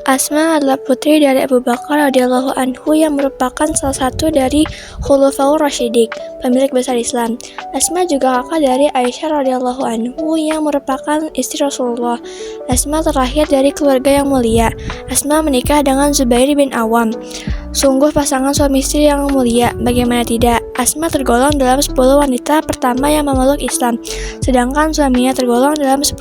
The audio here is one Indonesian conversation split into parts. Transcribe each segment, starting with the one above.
Asma adalah putri dari Abu Bakar radhiyallahu anhu yang merupakan salah satu dari Khulafaur Rasyidin, pemilik besar Islam. Asma juga kakak dari Aisyah radhiyallahu anhu yang merupakan istri Rasulullah. Asma terlahir dari keluarga yang mulia. Asma menikah dengan Zubair bin Awam. Sungguh pasangan suami istri yang mulia, bagaimana tidak? Asma tergolong dalam 10 wanita pertama yang memeluk Islam, sedangkan suaminya tergolong dalam 10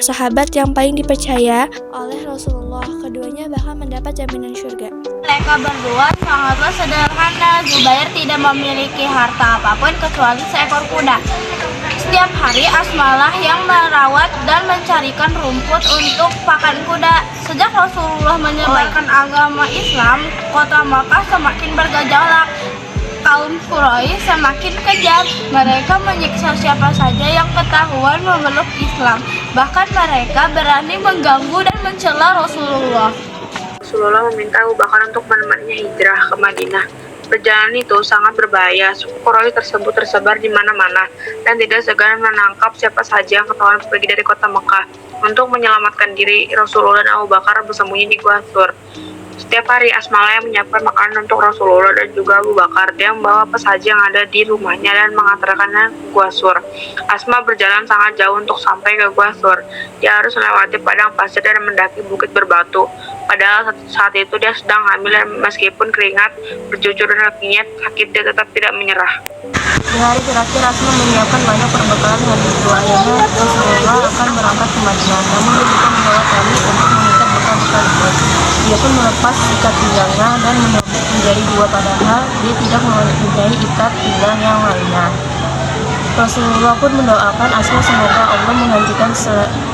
sahabat yang paling dipercaya oleh Rasulullah. Keduanya bahkan mendapat jaminan surga. Mereka berdua sangatlah sederhana. Zubair tidak memiliki harta apapun kecuali seekor kuda. Setiap hari Asmalah yang merawat dan mencarikan rumput untuk pakan kuda. Sejak Rasulullah menyebarkan agama Islam, kota Makkah semakin bergejolak. Kaum Quraisy semakin kejam. Mereka menyiksa siapa saja yang ketahuan memeluk Islam. Bahkan mereka berani mengganggu dan mencela Rasulullah. Rasulullah meminta Abu Bakar untuk menemaninya hijrah ke Madinah. Perjalanan itu sangat berbahaya. Suku Quraisy tersebut tersebar di mana-mana dan tidak segan menangkap siapa saja yang ketahuan pergi dari kota Mekah. Untuk menyelamatkan diri, Rasulullah dan Abu Bakar bersembunyi di Gua Sur. Setiap hari Asmalah yang menyiapkan makanan untuk Rasulullah dan juga Abu Bakar. Dia membawa apa saja yang ada di rumahnya dan mengantarkannya ke Gua Sur. Asma berjalan sangat jauh untuk sampai ke Gua Sur. Dia harus melewati padang pasir dan mendaki bukit berbatu. Padahal saat itu dia sedang hamil dan meskipun keringat bercucur dan kakinya sakit, dia tetap tidak menyerah. Di hari terakhir Asma menyiapkan banyak perbekalan hadis doanya. Rasulullah akan berangkat ke Madinah, namun dia juga membawa tali untuk mengikat bekal-bekal itu. Dia pun melepas ikat pinggangnya dan menjadi dua, padahal dia tidak mempunyai ikat pinggang yang lainnya. Rasulullah pun mendoakan Asma semoga Allah menggantikan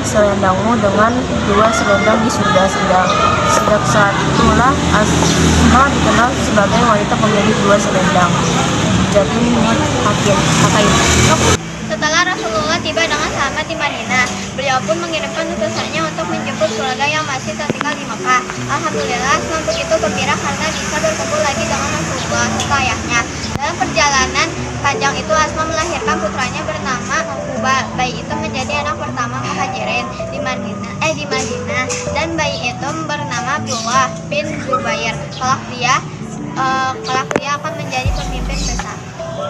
selendangmu dengan 2 selendang di surga. Sejak saat itulah Asma dikenal sebagai wanita pemilik 2 selendang. Jadi menurut Hakim. Setelah Rasulullah tiba dengan selamat di Madinah, beliau pun mengirimkan utusannya untuk menjemput keluarga yang masih tertinggal di Mekah. Alhamdulillah, Asma begitu gembira karena bisa berkumpul lagi dengan Rasulullah serta ayahnya. Dalam perjalanan panjang itu, Asma melahirkan putranya bernama Uba. Bayi itu menjadi anak pertama Muhajirin di Madinah, dan bayi itu bernama Abdullah bin Zubair. Kelak dia akan menjadi pemimpin besar.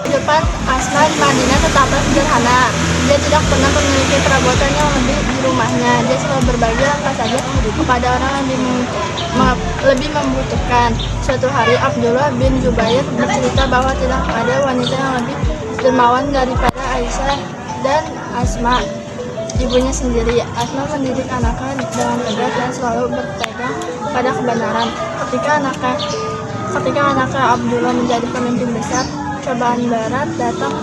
Kehidupan Asma di Madinah tetaplah sederhana. Dia tidak pernah memiliki perabotan yang lebih di rumahnya. Dia selalu berbagi apa saja kepada orang yang lebih membutuhkan. Suatu hari Abdullah bin Zubair bercerita bahwa tidak ada wanita yang lebih dermawan daripada Aisyah dan Asma, ibunya sendiri. Asma mendidik anaknya dengan tegas dan selalu berpegang pada kebenaran. Ketika anaknya Abdullah menjadi pemimpin besar, cobaan barat datang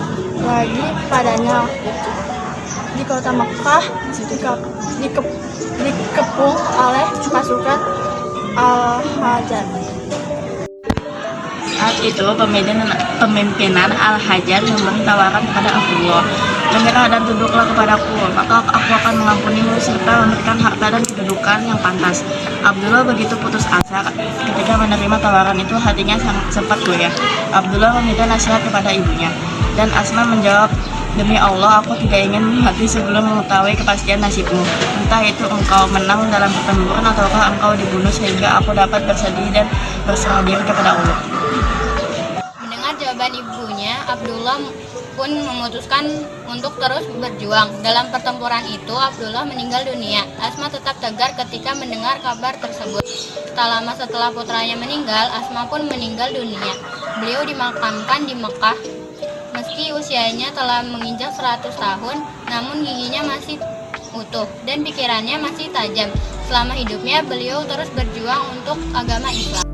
lagi padanya. Di kota Makkah dikepung oleh pasukan Al-Hajjaj. Saat itu pemimpinan Al-Hajjaj memberi tawaran kepada Abdullah, "Menyerah dan tunduklah kepadaku, maka aku akan mengampunimu serta memberikan harta dan kedudukan yang pantas." Abdullah begitu putus asa ketika menerima tawaran itu, hatinya sempat goyah. Abdullah meminta nasihat kepada ibunya, dan Asma menjawab, "Demi Allah, aku tidak ingin mati sebelum mengetahui kepastian nasibmu. Entah itu engkau menang dalam pertempuran ataukah engkau dibunuh, sehingga aku dapat bersedih dan berserah diri kepada Allah." Mendengar jawaban ibunya, Abdullah pun memutuskan untuk terus berjuang. Dalam pertempuran itu, Abdullah meninggal dunia. Asma tetap tegar ketika mendengar kabar tersebut. Tak lama setelah putranya meninggal, Asma pun meninggal dunia. Beliau dimakamkan di Mekah. Meski usianya telah menginjak 100 tahun, namun giginya masih utuh dan pikirannya masih tajam. Selama hidupnya, beliau terus berjuang untuk agama Islam.